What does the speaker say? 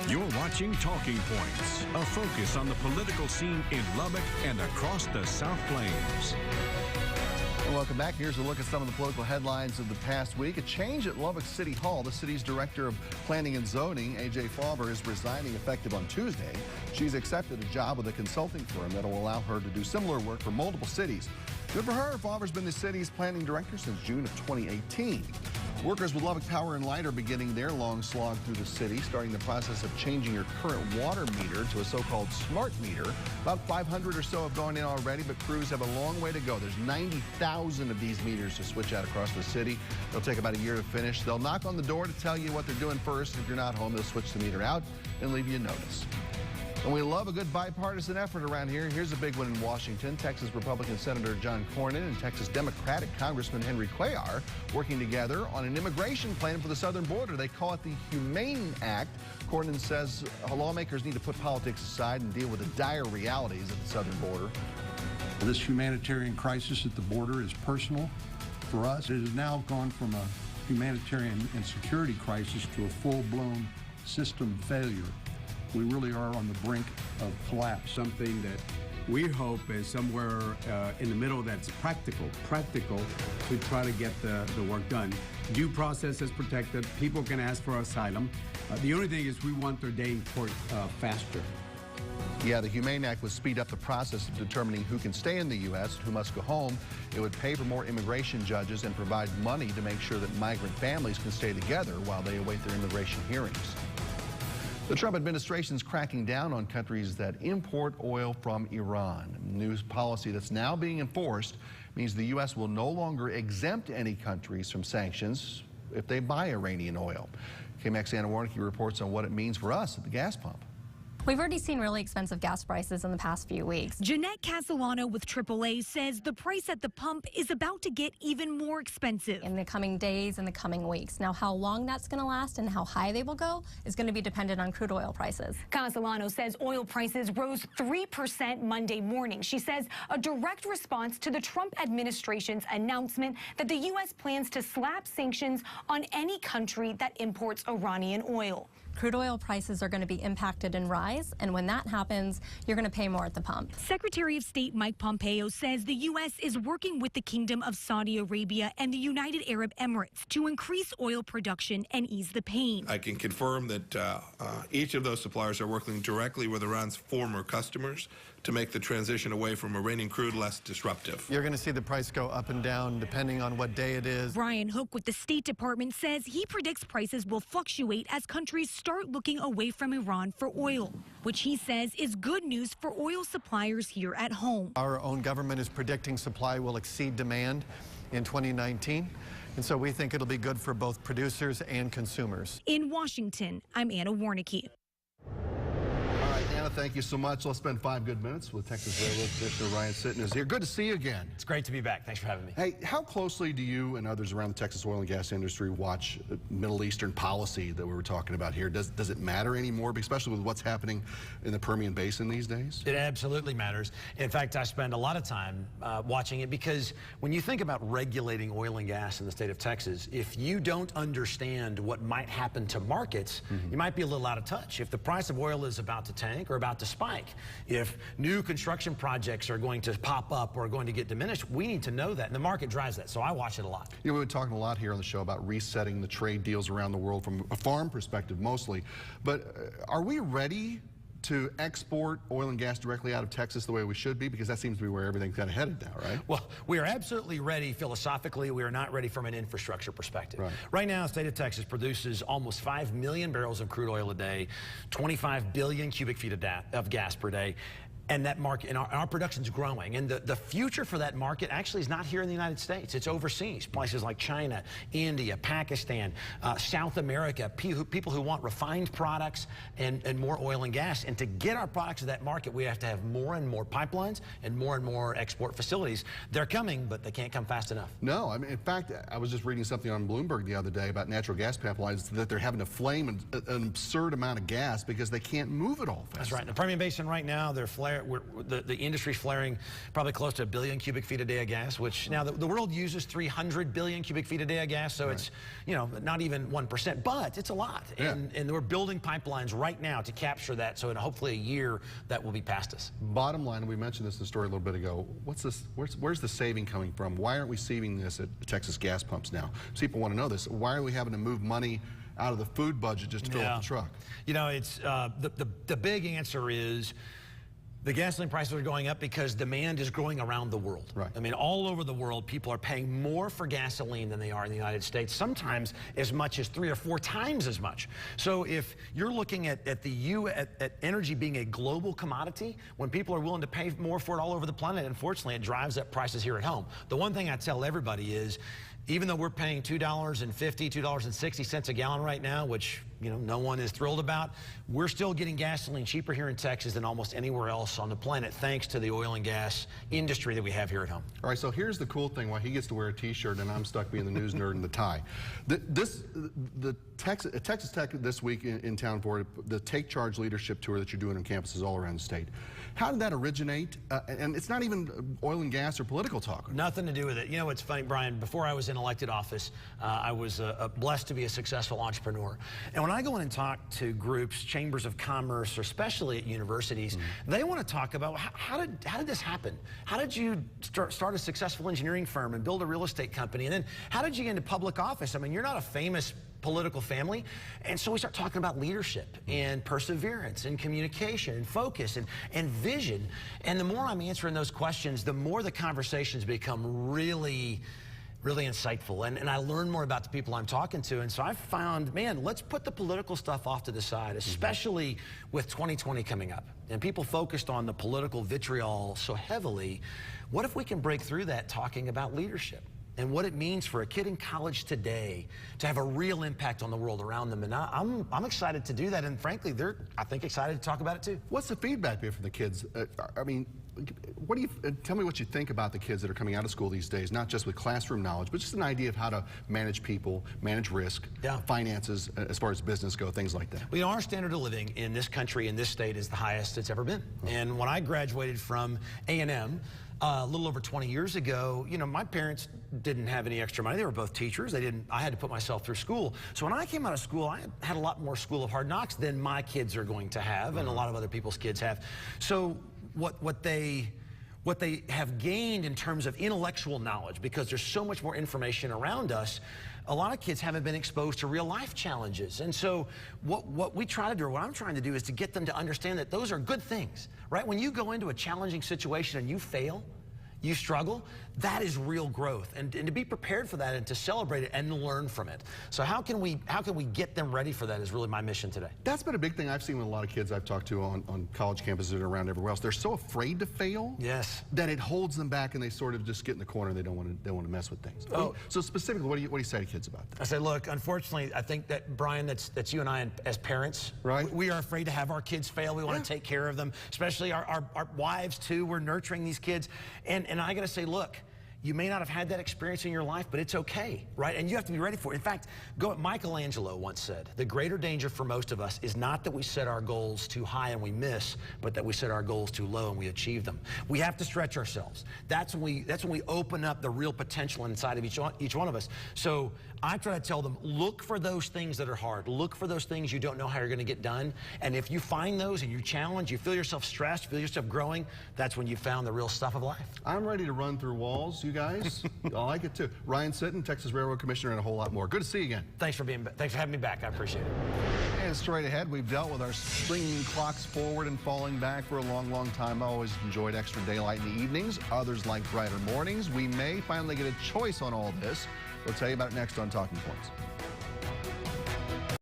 You're watching Talking Points, a focus on the political scene in Lubbock and across the South Plains. And welcome back. Here's a look at some of the political headlines of the past week. A change at Lubbock City Hall. The city's director of planning and zoning, A.J. Fauber, is resigning effective on Tuesday. She's accepted a job with a consulting firm that will allow her to do similar work for multiple cities. Good for her. Fauber's been the city's planning director since June of 2018. Workers with Lubbock Power and Light are beginning their long slog through the city, starting the process of changing your current water meter to a so-called smart meter. About 500 or so have gone in already, but crews have a long way to go. There's 90,000 of these meters to switch out across the city. They'll take about a year to finish. They'll knock on the door to tell you what they're doing first. If you're not home, they'll switch the meter out and leave you a notice. And we love a good bipartisan effort around here. Here's a big one in Washington. Texas Republican Senator John Cornyn and Texas Democratic Congressman Henry Cuellar working together on an immigration plan for the southern border. They call it the Humane Act. Cornyn says lawmakers need to put politics aside and deal with the dire realities of the southern border. This humanitarian crisis at the border is personal for us. It has now gone from a humanitarian and security crisis to a full-blown system failure. We really are on the brink of collapse. Something that we hope is somewhere in the middle that's practical to try to get the work done. Due process is protected. People can ask for asylum. The only thing is we want their day in court faster. Yeah, the Humane Act would speed up the process of determining who can stay in the U.S. and who must go home. It would pay for more immigration judges and provide money to make sure that migrant families can stay together while they await their immigration hearings. The Trump administration is cracking down on countries that import oil from Iran. New policy that's now being enforced means the U.S. will no longer exempt any countries from sanctions if they buy Iranian oil. KMAX Anna Warnicki reports on what it means for us at the gas pump. We've already seen really expensive gas prices in the past few weeks. Jeanette Castellano with AAA says the price at the pump is about to get even more expensive in the coming days and the coming weeks. Now, how long that's going to last and how high they will go is going to be dependent on crude oil prices. Castellano says oil prices rose 3% Monday morning. She says a direct response to the Trump administration's announcement that the U.S. plans to slap sanctions on any country that imports Iranian oil. Crude oil prices are going to be impacted and rise, and when that happens, you're going to pay more at the pump. Secretary of State Mike Pompeo says the U.S. is working with the Kingdom of Saudi Arabia and the United Arab Emirates to increase oil production and ease the pain. I can confirm that each of those suppliers are working directly with Iran's former customers to make the transition away from Iranian crude less disruptive. You're going to see the price go up and down depending on what day it is. Brian Hook with the State Department says he predicts prices will fluctuate as countries start looking away from Iran for oil, which he says is good news for oil suppliers here at home. Our own government is predicting supply will exceed demand in 2019. And so we think it'll be good for both producers and consumers. In Washington, I'm Anna Warnicki. All right, Anna, thank you so much. Let's spend 5 good minutes with Texas Railroad Commissioner Ryan Sitton is here. Good to see you again. It's great to be back. Thanks for having me. Hey, how closely do you and others around the Texas oil and gas industry watch Middle Eastern policy that we were talking about here? Does it matter anymore, especially with what's happening in the Permian Basin these days? It absolutely matters. In fact, I spend a lot of time watching it because when you think about regulating oil and gas in the state of Texas, if you don't understand what might happen to markets, you might be a little out of touch. If the price of oil is about to tank or about to spike, if new construction projects are going to pop up or going to get diminished, we need to know that, and the market drives that, so I watch it a lot. You know, we've been talking a lot here on the show about resetting the trade deals around the world from a farm perspective mostly, but are we ready to export oil and gas directly out of Texas the way we should be? Because that seems to be where everything's kind of headed now, right? Well, we are absolutely ready philosophically. We are not ready from an infrastructure perspective. Right now, the state of Texas produces almost 5 million barrels of crude oil a day, 25 billion cubic feet of gas per day. And that market, and our production's growing. And the future for that market actually is not here in the United States. It's overseas, places like China, India, Pakistan, South America, people who want refined products and more oil and gas. And to get our products to that market, we have to have more and more pipelines and more export facilities. They're coming, but they can't come fast enough. No, I mean, in fact, I was just reading something on Bloomberg the other day about natural gas pipelines that they're having to flame an absurd amount of gas because they can't move it all fast. That's right. In the Permian Basin right now, they're flaring the industry's flaring probably close to 1 billion cubic feet a day of gas, which now the world uses 300 billion cubic feet a day of gas, so it's, you know, not even 1%, but it's a lot. And we're building pipelines right now to capture that, so in hopefully a year that will be past us. Bottom line, and we mentioned this in the story a little bit ago, what's this? Where's the saving coming from? Why aren't we seeing this at Texas gas pumps now? People want to know this. Why are we having to move money out of the food budget just to fill up the truck? You know, it's the big answer is the gasoline prices are going up because demand is growing around the world. I mean, all over the world, people are paying more for gasoline than they are in the United States, sometimes as much as 3 or 4 times as much. So if you're looking at energy being a global commodity, when people are willing to pay more for it all over the planet, unfortunately, it drives up prices here at home. The one thing I tell everybody is, even though we're paying $2.50, $2.60 a gallon right now, which, you know, no one is thrilled about, we're still getting gasoline cheaper here in Texas than almost anywhere else on the planet, thanks to the oil and gas industry that we have here at home. All right, so here's the cool thing, why he gets to wear a t-shirt and I'm stuck being the news nerd in the tie. Texas Tech this week in town for the Take Charge leadership tour that you're doing on campuses all around the state. How did that originate? And it's not even oil and gas or political talk. Nothing to do with it. You know, it's funny, Brian, before I was in elected office, I was blessed to be a successful entrepreneur. And when I go in and talk to groups, chambers of commerce, or especially at universities, they want to talk about how did this happen? How did you start a successful engineering firm and build a real estate company? And then how did you get into public office? I mean, you're not a famous political family. And so we start talking about leadership and perseverance and communication and focus and vision. And the more I'm answering those questions, the more the conversations become really insightful. And I learn more about the people I'm talking to. And so I found, man, let's put the political stuff off to the side, especially with 2020 coming up. And people focused on the political vitriol so heavily. What if we can break through that talking about leadership and what it means for a kid in college today to have a real impact on the world around them? And I'm excited to do that, and frankly, they're, I think, excited to talk about it too. What's the feedback been from the kids? I mean, what do you, tell me what you think about the kids that are coming out of school these days, not just with classroom knowledge, but just an idea of how to manage people, manage risk, finances, as far as business go, things like that. Well, you know, our standard of living in this country, in this state, is the highest it's ever been. And when I graduated from A&M, a little over 20 years ago, you know, my parents didn't have any extra money. They were both teachers. I had to put myself through school. So when I came out of school, I had a lot more School of Hard Knocks than my kids are going to have, and a lot of other people's kids have. So what they have gained in terms of intellectual knowledge, because there's so much more information around us, a lot of kids haven't been exposed to real life challenges. And so what we try to do, or what I'm trying to do, is to get them to understand that those are good things, right? When you go into a challenging situation and you fail, you struggle, that is real growth. And to be prepared for that and to celebrate it and learn from it. So how can we get them ready for that is really my mission today. That's been a big thing I've seen with a lot of kids I've talked to on college campuses and around everywhere else. They're so afraid to fail that it holds them back, and they sort of just get in the corner and they don't want to mess with things. So specifically, what do you say to kids about that? I say, look, unfortunately, I think that, Brian, that's you and I as parents, right? We are afraid to have our kids fail. We want to take care of them, especially our wives too. We're nurturing these kids. And I got to say, look, you may not have had that experience in your life, but it's okay, right? And you have to be ready for it. In fact, Michelangelo once said, the greater danger for most of us is not that we set our goals too high and we miss, but that we set our goals too low and we achieve them. We have to stretch ourselves. That's when we open up the real potential inside of each one of us. So I try to tell them, look for those things that are hard. Look for those things you don't know how you're going to get done. And if you find those and you challenge, you feel yourself stressed, you feel yourself growing, that's when you found the real stuff of life. I'm ready to run through walls, you guys. I like it too. Ryan Sitton, Texas Railroad Commissioner, and a whole lot more. Good to see you again. Thanks for having me back. I appreciate it. And straight ahead, we've dealt with our swinging clocks forward and falling back for a long, long time. I always enjoyed extra daylight in the evenings. Others like brighter mornings. We may finally get a choice on all this. We'll tell you about it next on Talking Points.